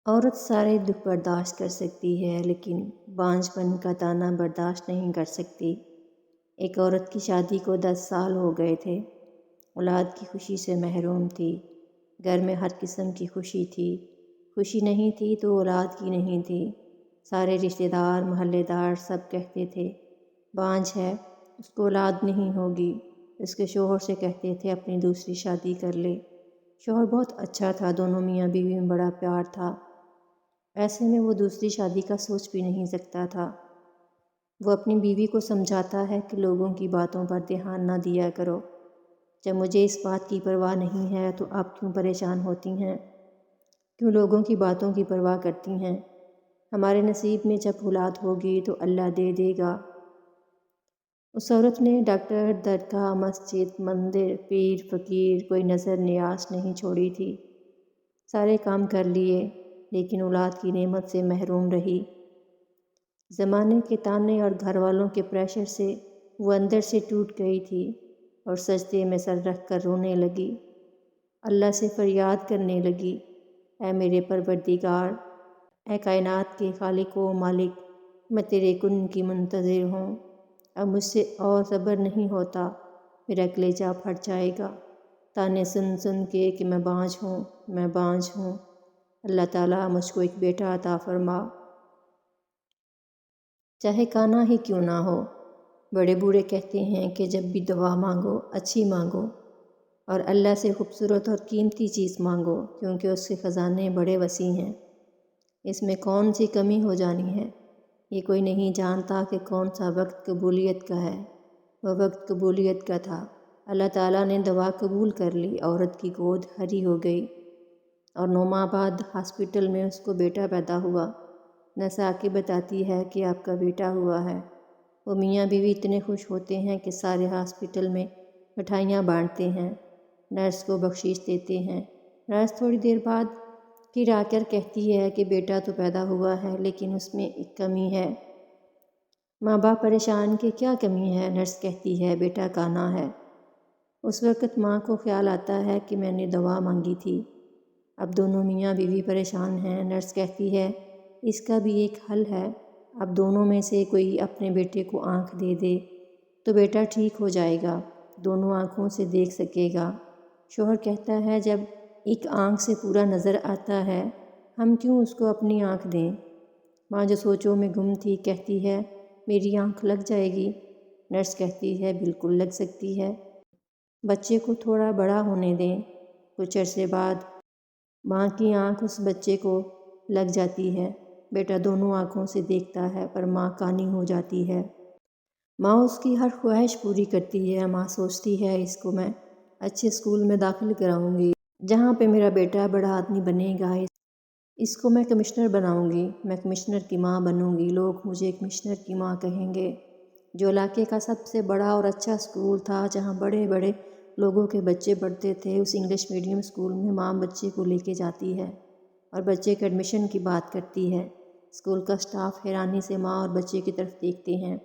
عورت سارے دکھ برداشت کر سکتی ہے لیکن بانجھ پن کا تانا برداشت نہیں کر سکتی۔ ایک عورت کی شادی کو 10 سال ہو گئے تھے۔ اولاد کی خوشی سے محروم تھی۔ گھر میں ہر قسم کی خوشی تھی۔ خوشی نہیں تھی تو اولاد کی نہیں تھی۔ سارے رشتہ دار، محلے دار سب کہتے تھے بانجھ ہے، اس کو اولاد نہیں ہوگی۔ اس کے شوہر سے کہتے تھے اپنی دوسری شادی کر لے۔ شوہر بہت اچھا تھا، دونوں میاں بیوی میں بڑا پیار تھا۔ ایسے میں وہ دوسری شادی کا سوچ بھی نہیں سکتا تھا۔ وہ اپنی بیوی کو سمجھاتا ہے کہ لوگوں کی باتوں پر دھیان نہ دیا کرو۔ جب مجھے اس بات کی پرواہ نہیں ہے تو آپ کیوں پریشان ہوتی ہیں؟ کیوں لوگوں کی باتوں کی پرواہ کرتی ہیں؟ ہمارے نصیب میں جب اولاد ہوگی تو اللہ دے دے گا۔ اس عورت نے ڈاکٹر، درگاہ، مسجد، مندر، پیر، فقیر کوئی نظر نیاز نہیں چھوڑی تھی۔ سارے کام کر لیے لیکن اولاد کی نعمت سے محروم رہی۔ زمانے کے تانے اور گھر والوں کے پریشر سے وہ اندر سے ٹوٹ گئی تھی اور سجدے میں سر رکھ کر رونے لگی۔ اللہ سے فریاد کرنے لگی، اے میرے پروردگار، اے کائنات کے خالق و مالک، میں تیرے کن کی منتظر ہوں۔ اب مجھ سے اور صبر نہیں ہوتا، میرا کلیجہ پھٹ جائے گا تانے سن سن کے کہ میں بانجھ ہوں، میں بانجھ ہوں۔ اللہ تعالیٰ مجھ کو ایک بیٹا عطا فرما، چاہے کانا ہی کیوں نہ ہو۔ بڑے بوڑھے کہتے ہیں کہ جب بھی دعا مانگو اچھی مانگو اور اللہ سے خوبصورت اور قیمتی چیز مانگو، کیونکہ اس کے خزانے بڑے وسیع ہیں۔ اس میں کون سی کمی ہو جانی ہے؟ یہ کوئی نہیں جانتا کہ کون سا وقت قبولیت کا ہے۔ وہ وقت قبولیت کا تھا۔ اللہ تعالیٰ نے دعا قبول کر لی۔ عورت کی گود ہری ہو گئی اور 9 ماہ بعد ہاسپٹل میں اس کو بیٹا پیدا ہوا۔ نرس آ کے بتاتی ہے کہ آپ کا بیٹا ہوا ہے۔ وہ میاں بیوی اتنے خوش ہوتے ہیں کہ سارے ہاسپٹل میں مٹھائیاں بانٹتے ہیں، نرس کو بخشش دیتے ہیں۔ نرس تھوڑی دیر بعد پھر آ کر کہتی ہے کہ بیٹا تو پیدا ہوا ہے لیکن اس میں ایک کمی ہے۔ ماں باپ پریشان کہ کیا کمی ہے؟ نرس کہتی ہے بیٹا کانا ہے۔ اس وقت ماں کو خیال آتا ہے کہ میں نے دوا مانگی تھی۔ اب دونوں میاں بیوی پریشان ہیں۔ نرس کہتی ہے اس کا بھی ایک حل ہے، اب دونوں میں سے کوئی اپنے بیٹے کو آنکھ دے دے تو بیٹا ٹھیک ہو جائے گا، دونوں آنکھوں سے دیکھ سکے گا۔ شوہر کہتا ہے جب ایک آنکھ سے پورا نظر آتا ہے ہم کیوں اس کو اپنی آنکھ دیں؟ ماں جو سوچوں میں گم تھی کہتی ہے میری آنکھ لگ جائے گی؟ نرس کہتی ہے بالکل لگ سکتی ہے، بچے کو تھوڑا بڑا ہونے دیں۔ کچھ عرصے بعد ماں کی آنکھ اس بچے کو لگ جاتی ہے۔ بیٹا دونوں آنکھوں سے دیکھتا ہے پر ماں کانی ہو جاتی ہے۔ ماں اس کی ہر خواہش پوری کرتی ہے۔ ماں سوچتی ہے اس کو میں اچھے اسکول میں داخل کراؤں گی جہاں پہ میرا بیٹا بڑا آدمی بنے گا، اس کو میں کمشنر بناؤں گی، میں کمشنر کی ماں بنوں گی، لوگ مجھے کمشنر کی ماں کہیں گے۔ جو علاقے کا سب سے بڑا اور اچھا اسکول تھا جہاں بڑے بڑے لوگوں کے بچے پڑھتے تھے، اس انگلش میڈیم اسکول میں ماں بچے کو لے کے جاتی ہے اور بچے کے ایڈمیشن کی بات کرتی ہے۔ اسکول کا اسٹاف حیرانی سے ماں اور بچے کی طرف دیکھتے ہیں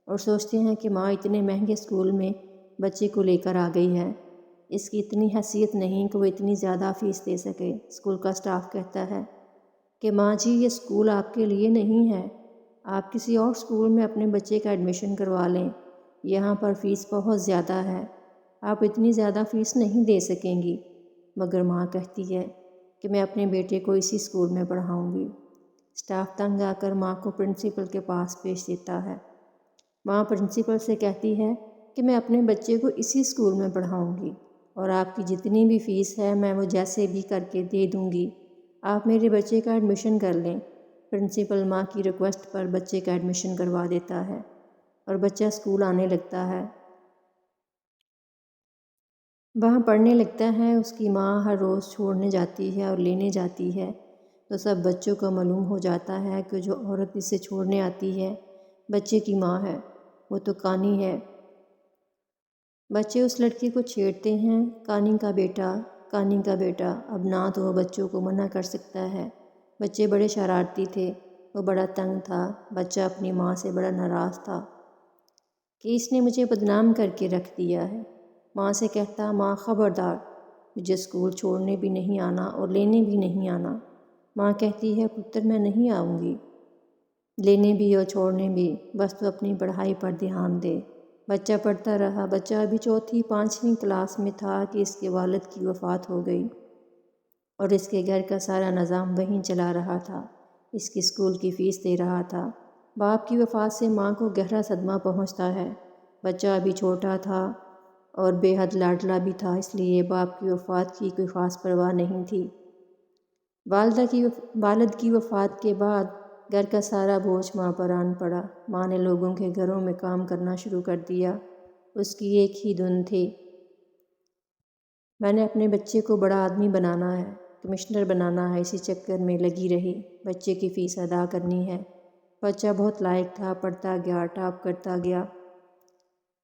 اور سوچتے ہیں کہ ماں اتنے مہنگے اسکول میں بچے کو لے کر آ گئی ہے، اس کی اتنی حیثیت نہیں کہ وہ اتنی زیادہ فیس دے سکے۔ اسکول کا اسٹاف کہتا ہے کہ ماں جی یہ اسکول آپ کے لیے نہیں ہے، آپ کسی اور اسکول میں اپنے بچے کا ایڈمیشن کروا لیں، یہاں پر فیس بہت زیادہ ہے، آپ اتنی زیادہ فیس نہیں دے سکیں گی۔ مگر ماں کہتی ہے کہ میں اپنے بیٹے کو اسی اسکول میں پڑھاؤں گی۔ اسٹاف تنگ آ کر ماں کو پرنسپل کے پاس بھیج دیتا ہے۔ ماں پرنسپل سے کہتی ہے کہ میں اپنے بچے کو اسی اسکول میں پڑھاؤں گی اور آپ کی جتنی بھی فیس ہے میں وہ جیسے بھی کر کے دے دوں گی، آپ میرے بچے کا ایڈمیشن کر لیں۔ پرنسپل ماں کی ریکویسٹ پر بچے کا ایڈمیشن کروا دیتا ہے اور بچہ اسکول آنے لگتا ہے، وہاں پڑھنے لگتا ہے۔ اس کی ماں ہر روز چھوڑنے جاتی ہے اور لینے جاتی ہے تو سب بچوں کو معلوم ہو جاتا ہے کہ جو عورت اسے چھوڑنے آتی ہے بچے کی ماں ہے، وہ تو کانی ہے۔ بچے اس لڑکی کو چھیڑتے ہیں، کانی کا بیٹا، کانی کا بیٹا۔ اب نہ تو وہ بچوں کو منع کر سکتا ہے، بچے بڑے شرارتی تھے، وہ بڑا تنگ تھا، بچہ اپنی ماں سے بڑا ناراض تھا کہ اس نے مجھے بدنام کر کے رکھ دیا ہے۔ ماں سے کہتا ماں خبردار، مجھے اسکول چھوڑنے بھی نہیں آنا اور لینے بھی نہیں آنا۔ ماں کہتی ہے پتر میں نہیں آؤں گی، لینے بھی اور چھوڑنے بھی، بس تو اپنی پڑھائی پر دھیان دے۔ بچہ پڑھتا رہا۔ بچہ ابھی چوتھی پانچویں کلاس میں تھا کہ اس کے والد کی وفات ہو گئی اور اس کے گھر کا سارا نظام وہیں چلا رہا تھا، اس کی اسکول کی فیس دے رہا تھا۔ باپ کی وفات سے ماں کو گہرا صدمہ پہنچتا ہے۔ بچہ ابھی چھوٹا تھا اور بے حد لاڈلا بھی تھا، اس لیے باپ کی وفات کی کوئی خاص پرواہ نہیں تھی۔ والد کی وفات کے بعد گھر کا سارا بوجھ ماں پر آن پڑا۔ ماں نے لوگوں کے گھروں میں کام کرنا شروع کر دیا۔ اس کی ایک ہی دھن تھی، میں نے اپنے بچے کو بڑا آدمی بنانا ہے، کمشنر بنانا ہے۔ اسی چکر میں لگی رہی، بچے کی فیس ادا کرنی ہے۔ بچہ بہت لائق تھا، پڑھتا گیا، ٹاپ کرتا گیا۔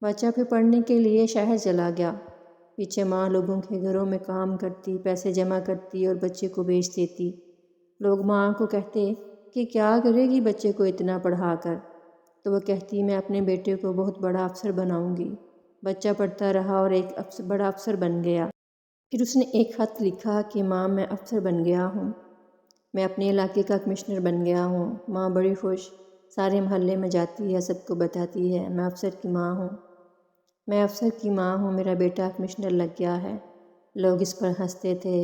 بچہ پھر پڑھنے کے لیے شہر چلا گیا۔ پیچھے ماں لوگوں کے گھروں میں کام کرتی، پیسے جمع کرتی اور بچے کو بیچ دیتی۔ لوگ ماں کو کہتے کہ کیا کرے گی بچے کو اتنا پڑھا کر؟ تو وہ کہتی میں اپنے بیٹے کو بہت بڑا افسر بناؤں گی۔ بچہ پڑھتا رہا اور ایک بڑا افسر بن گیا۔ پھر اس نے ایک خط لکھا کہ ماں میں افسر بن گیا ہوں، میں اپنے علاقے کا کمشنر بن گیا ہوں۔ ماں بڑی خوش، سارے محلے میں جاتی ہے، سب کو بتاتی ہے میں افسر کی ماں ہوں، میں افسر کی ماں ہوں، میرا بیٹا کمشنر لگ گیا ہے۔ لوگ اس پر ہنستے تھے،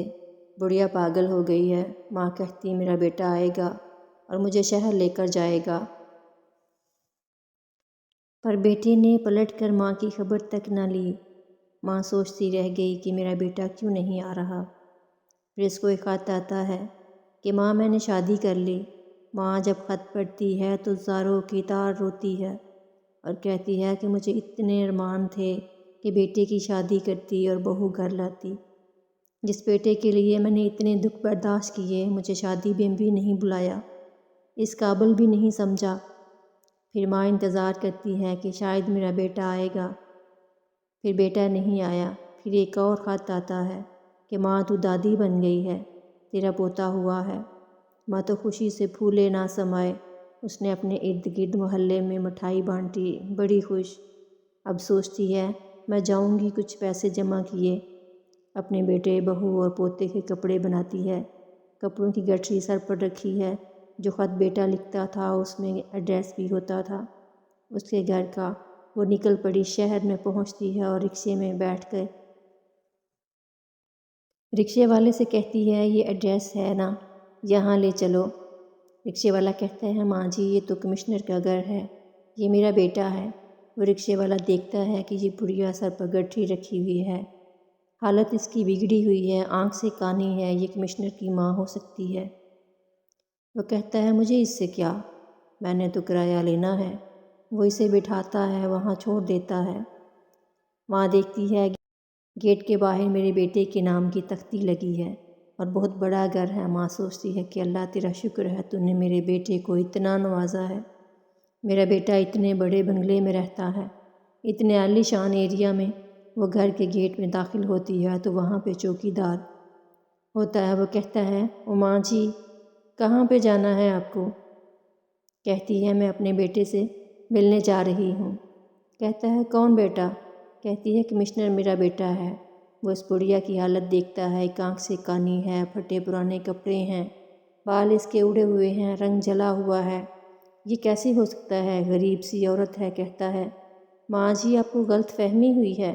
بڑھیا پاگل ہو گئی ہے۔ ماں کہتی میرا بیٹا آئے گا اور مجھے شہر لے کر جائے گا۔ پر بیٹے نے پلٹ کر ماں کی خبر تک نہ لی۔ ماں سوچتی رہ گئی کہ میرا بیٹا کیوں نہیں آ رہا۔ پھر اس کو ایک خط آتا ہے کہ ماں میں نے شادی کر لی۔ ماں جب خط پڑھتی ہے تو زاروں کی طرح روتی ہے اور کہتی ہے کہ مجھے اتنے ارمان تھے کہ بیٹے کی شادی کرتی اور بہو گھر لاتی۔ جس بیٹے کے لیے میں نے اتنے دکھ برداشت کیے، مجھے شادی میں بھی نہیں بلایا، اس قابل بھی نہیں سمجھا۔ پھر ماں انتظار کرتی ہے کہ شاید میرا بیٹا آئے گا، پھر بیٹا نہیں آیا۔ پھر ایک اور خط آتا ہے کہ ماں تو دادی بن گئی ہے، تیرا پوتا ہوا ہے۔ ماں تو خوشی سے پھولے نہ سمائے، اس نے اپنے ارد گرد محلے میں مٹھائی بانٹی، بڑی خوش۔ اب سوچتی ہے میں جاؤں گی، کچھ پیسے جمع کیے، اپنے بیٹے بہو اور پوتے کے کپڑے بناتی ہے۔ کپڑوں کی گٹھری سر پر رکھی ہے، جو خط بیٹا لکھتا تھا اس میں ایڈریس بھی ہوتا تھا اس کے گھر کا۔ وہ نکل پڑی، شہر میں پہنچتی ہے اور رکشے میں بیٹھ گئے۔ رکشے والے سے کہتی ہے یہ ایڈریس ہے نا، یہاں لے چلو۔ رکشے والا کہتا ہے ماں جی یہ تو کمشنر کا گھر ہے، یہ میرا بیٹا ہے۔ وہ رکشے والا دیکھتا ہے کہ یہ بڑھیا سر پر گٹھری رکھی ہوئی ہے، حالت اس کی بگڑی ہوئی ہے، آنکھ سے کانی ہے، یہ کمشنر کی ماں ہو سکتی ہے۔ وہ کہتا ہے مجھے اس سے کیا، میں نے تو کرایہ لینا ہے۔ وہ اسے بٹھاتا ہے، وہاں چھوڑ دیتا ہے۔ ماں دیکھتی ہے گیٹ کے باہر میرے بیٹے کے نام کی تختی لگی ہے اور بہت بڑا گھر ہے۔ ماں سوچتی ہے کہ اللہ تیرا شکر ہے، تو نے میرے بیٹے کو اتنا نوازا ہے۔ میرا بیٹا اتنے بڑے بنگلے میں رہتا ہے، اتنے عالی شان ایریا میں۔ وہ گھر کے گیٹ میں داخل ہوتی ہے تو وہاں پہ چوکی دار ہوتا ہے۔ وہ کہتا ہے ماں جی کہاں پہ جانا ہے آپ کو؟ کہتی ہے میں اپنے بیٹے سے ملنے جا رہی ہوں۔ کہتا ہے کون بیٹا؟ کہتی ہے کمشنر میرا بیٹا ہے۔ وہ اس بڑھیا کی حالت دیکھتا ہے، ایک آنکھ سے کانی ہے، پھٹے پرانے کپڑے ہیں، بال اس کے اڑے ہوئے ہیں، رنگ جلا ہوا ہے، یہ کیسے ہو سکتا ہے، غریب سی عورت ہے۔ کہتا ہے ماں جی آپ کو غلط فہمی ہوئی ہے،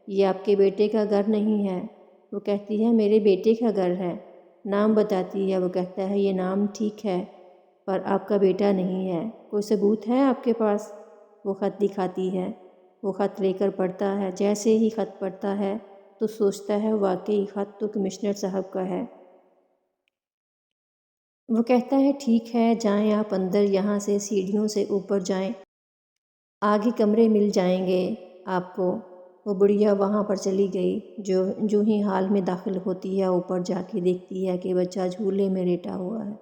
یہ آپ کے بیٹے کا گھر نہیں ہے۔ وہ کہتی ہے میرے بیٹے کا گھر ہے، نام بتاتی ہے۔ وہ کہتا ہے یہ نام ٹھیک ہے پر آپ کا بیٹا نہیں ہے، کوئی ثبوت ہے آپ کے پاس؟ وہ خط دکھاتی ہے۔ وہ خط لے کر پڑھتا ہے، جیسے ہی خط پڑھتا ہے تو سوچتا ہے واقعی خط تو کمشنر صاحب کا ہے۔ وہ کہتا ہے ٹھیک ہے جائیں آپ اندر، یہاں سے سیڑھیوں سے اوپر جائیں، آگے کمرے مل جائیں گے آپ کو۔ وہ بڑھیا وہاں پر چلی گئی۔ جو ہی حال میں داخل ہوتی ہے اوپر جا کے دیکھتی ہے کہ بچہ جھولے میں لیٹا ہوا ہے۔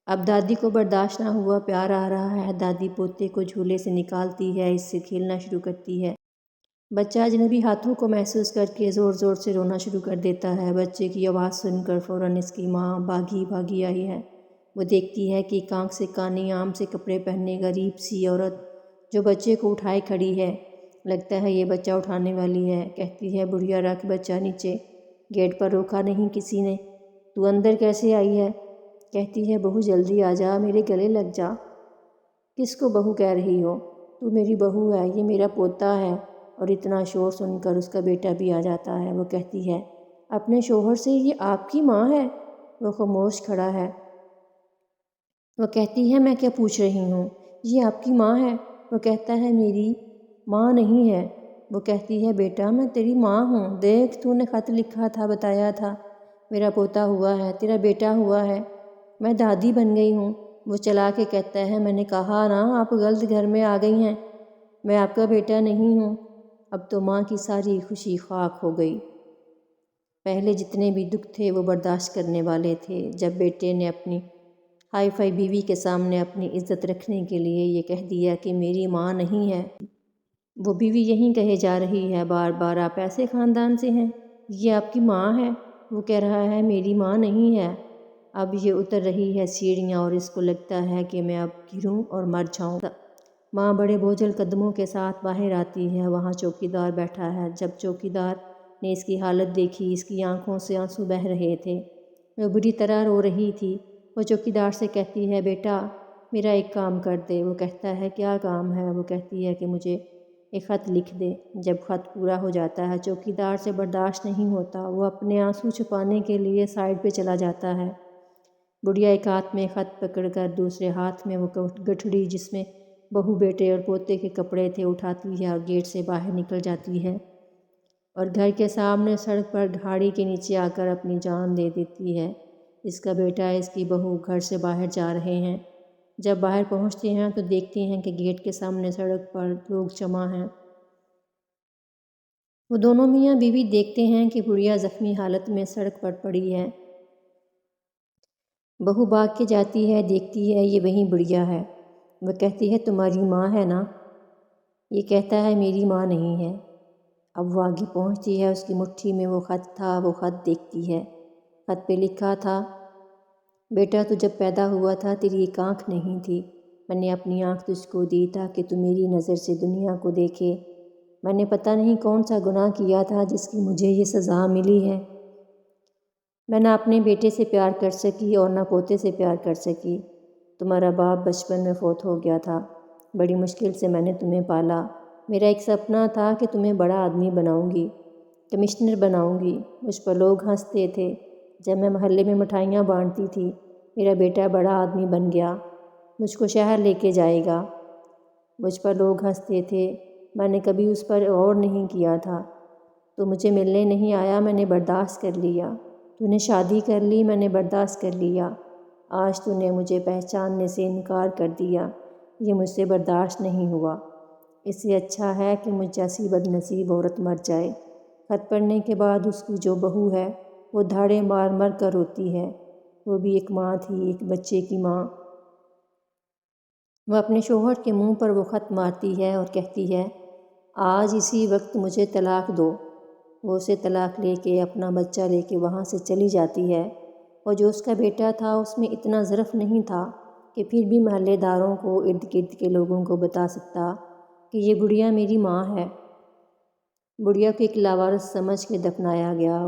اب دادی کو برداشت نہ ہوا، پیار آ رہا ہے، دادی پوتے کو جھولے سے نکالتی ہے، اس سے کھیلنا شروع کرتی ہے۔ بچہ اجنبی ہاتھوں کو محسوس کر کے زور زور سے رونا شروع کر دیتا ہے۔ بچے کی آواز سن کر فوراً اس کی ماں بھاگی آئی ہے۔ وہ دیکھتی ہے کہ ایک آنکھ سے کانی، عام سے کپڑے پہنے غریب سی عورت جو بچے کو اٹھائے کھڑی ہے۔ لگتا ہے یہ بچہ اٹھانے والی ہے۔ کہتی ہے بڑھیا رکھ بچہ نیچے، گیٹ پر روکا نہیں کسی نے، تو اندر کیسے آئی ہے؟ کہتی ہے بہو جلدی آ جا، میرے گلے لگ جا۔ کس کو بہو کہہ رہی ہو؟ تو میری بہو ہے، یہ میرا پوتا ہے۔ اور اتنا شور سن کر اس کا بیٹا بھی آ جاتا ہے۔ وہ کہتی ہے اپنے شوہر سے، یہ آپ کی ماں ہے؟ وہ خاموش کھڑا ہے۔ وہ کہتی ہے میں کیا پوچھ رہی ہوں، یہ آپ کی ماں ہے؟ وہ کہتا ہے میری ماں نہیں ہے۔ وہ کہتی ہے بیٹا میں تیری ماں ہوں، دیکھ تو نے خط لکھا تھا، بتایا تھا میرا پوتا ہوا ہے، تیرا بیٹا ہوا ہے، میں دادی بن گئی ہوں۔ وہ چلا کے کہتا ہے میں نے کہا نا آپ غلط گھر میں آ گئی ہیں، میں آپ کا بیٹا نہیں ہوں۔ اب تو ماں کی ساری خوشی خاک ہو گئی۔ پہلے جتنے بھی دکھ تھے وہ برداشت کرنے والے تھے، جب بیٹے نے اپنی ہائی فائی بیوی کے سامنے اپنی عزت رکھنے کے لیے یہ کہہ دیا کہ میری ماں نہیں ہے، وہ بیوی یہیں کہے جا رہی ہے بار بار آپ ایسے خاندان سے ہیں، یہ آپ کی ماں ہے، وہ کہہ رہا ہے میری ماں نہیں ہے۔ اب یہ اتر رہی ہے سیڑھیاں اور اس کو لگتا ہے کہ میں اب گروں اور مر جاؤں۔ ماں بڑے بوجھل قدموں کے ساتھ باہر آتی ہے، وہاں چوکیدار بیٹھا ہے۔ جب چوکیدار نے اس کی حالت دیکھی، اس کی آنکھوں سے آنسو بہہ رہے تھے، وہ بری طرح رو رہی تھی۔ وہ چوکیدار سے کہتی ہے بیٹا میرا ایک کام کر دے۔ وہ کہتا ہے کیا کام ہے؟ وہ کہتی ہے کہ مجھے ایک خط لکھ دے۔ جب خط پورا ہو جاتا ہے چوکیدار سے برداشت نہیں ہوتا، وہ اپنے آنسو چھپانے کے لیے سائڈ پہ چلا جاتا ہے۔ بڑھیا ایک ہاتھ میں خط پکڑ کر دوسرے ہاتھ میں وہ گٹھڑی جس میں بہو بیٹے اور پوتے کے کپڑے تھے اٹھاتی ہے اور گیٹ سے باہر نکل جاتی ہے اور گھر کے سامنے سڑک پر گھاڑی کے نیچے آ کر اپنی جان دے دیتی ہے۔ اس کا بیٹا اس کی بہو گھر سے باہر جا رہے ہیں۔ جب باہر پہنچتے ہیں تو دیکھتے ہیں کہ گیٹ کے سامنے سڑک پر لوگ جمع ہیں۔ وہ دونوں میاں بیوی دیکھتے ہیں کہ بڑھیا زخمی حالت میں سڑک پر پڑی ہے۔ بہو بھاگ کے جاتی ہے، دیکھتی ہے یہ وہیں بڑھیا ہے۔ وہ کہتی ہے تمہاری ماں ہے نا؟ یہ کہتا ہے میری ماں نہیں ہے۔ اب وہ آگے پہنچتی ہے، اس کی مٹھی میں وہ خط تھا، وہ خط دیکھتی ہے۔ خط پہ لکھا تھا بیٹا تو جب پیدا ہوا تھا تیری ایک آنکھ نہیں تھی، میں نے اپنی آنکھ تجھ کو دی تاکہ تو میری نظر سے دنیا کو دیکھے۔ میں نے پتہ نہیں کون سا گناہ کیا تھا جس کی مجھے یہ سزا ملی ہے۔ میں نہ اپنے بیٹے سے پیار کر سکی اور نہ پوتے سے پیار کر سکی۔ تمہارا باپ بچپن میں فوت ہو گیا تھا، بڑی مشکل سے میں نے تمہیں پالا۔ میرا ایک سپنا تھا کہ تمہیں بڑا آدمی بناؤں گی، کمشنر بناؤں گی۔ مجھ پر لوگ ہنستے تھے جب میں محلے میں مٹھائیاں بانٹتی تھی۔ میرا بیٹا بڑا آدمی بن گیا، مجھ کو شہر لے کے جائے گا۔ مجھ پر لوگ ہنستے تھے، میں نے کبھی اس پر غور نہیں کیا تھا۔ تو مجھے ملنے نہیں آیا، میں نے برداشت کر لیا۔ تو نے شادی کر لی، میں نے برداشت کر لیا۔ آج تو نے مجھے پہچاننے سے انکار کر دیا، یہ مجھ سے برداشت نہیں ہوا۔ اس سے اچھا ہے کہ مجھ جیسی بد نصیب عورت مر جائے۔ خط پڑھنے کے بعد اس کی جو بہو ہے وہ دھاڑے مار مر کر روتی ہے، وہ بھی ایک ماں تھی، ایک بچے کی ماں۔ وہ اپنے شوہر کے منہ پر وہ خط مارتی ہے اور کہتی ہے آج اسی وقت مجھے طلاق دو۔ وہ اسے طلاق لے کے اپنا بچہ لے کے وہاں سے چلی جاتی ہے، اور جو اس کا بیٹا تھا اس میں اتنا ظرف نہیں تھا کہ پھر بھی محلے داروں کو، ارد گرد کے لوگوں کو بتا سکتا کہ یہ بڑھیا میری ماں ہے۔ بڑھیا کو ایک لاوارث سمجھ کے دفنایا گیا،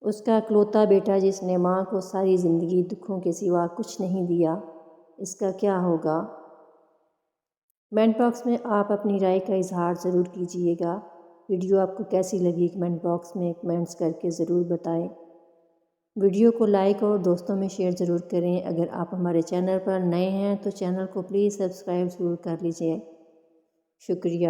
اس کا اکلوتا بیٹا جس نے ماں کو ساری زندگی دکھوں کے سوا کچھ نہیں دیا، اس کا کیا ہوگا؟ کمنٹ باکس میں آپ اپنی رائے کا اظہار ضرور کیجیے گا۔ ویڈیو آپ کو کیسی لگی کمنٹ باکس میں کمنٹس کر کے ضرور بتائیں۔ ویڈیو کو لائک اور دوستوں میں شیئر ضرور کریں۔ اگر آپ ہمارے چینل پر نئے ہیں تو چینل کو پلیز سبسکرائب ضرور کر لیجیے۔ شکریہ۔